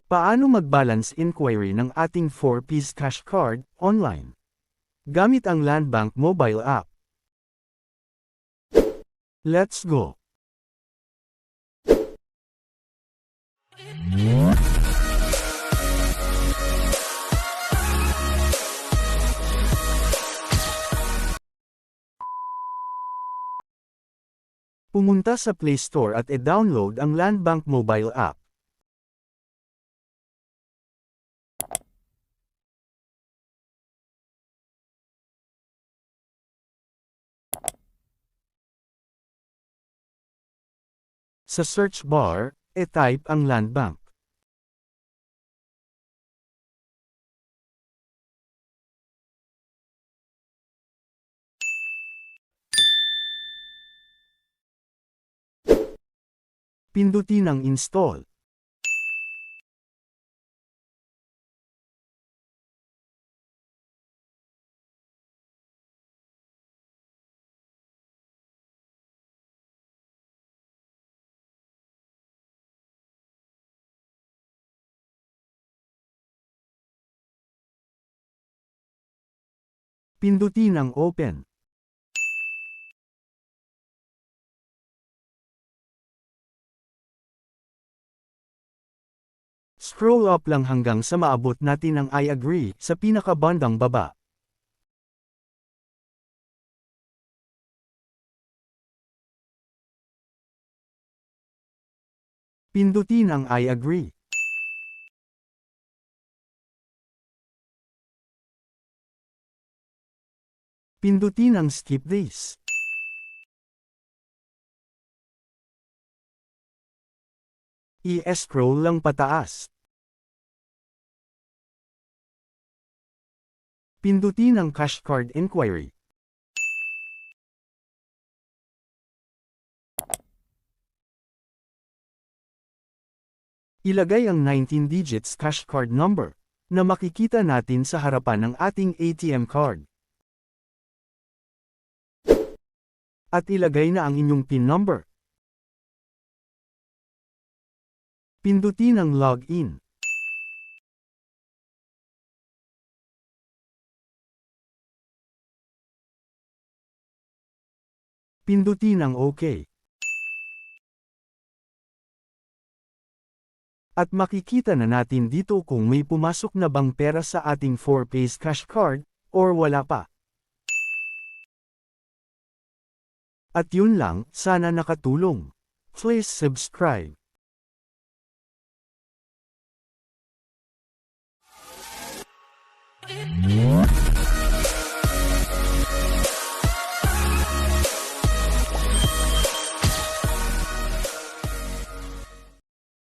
Paano mag-balance inquiry ng ating 4-piece cash card online? Gamit ang Landbank mobile app. Let's go! Pumunta sa Play Store at e-download ang Landbank mobile app. Sa search bar, e-type ang Landbank. Pindutin ang install. Pindutin ang open. Scroll up lang hanggang sa maabot natin ang I agree sa pinakabandang baba. Pindutin ang I agree. Pindutin ang skip this. I-scroll lang pataas. Pindutin ang cash card inquiry. Ilagay ang 19 digits cash card number na makikita natin sa harapan ng ating ATM card. At ilagay na ang inyong PIN number. Pindutin ang login. Pindutin ang OK. At makikita na natin dito kung may pumasok na bang pera sa ating 4-piece cash card, or wala pa. At yun lang, sana nakatulong. Please subscribe. Yeah.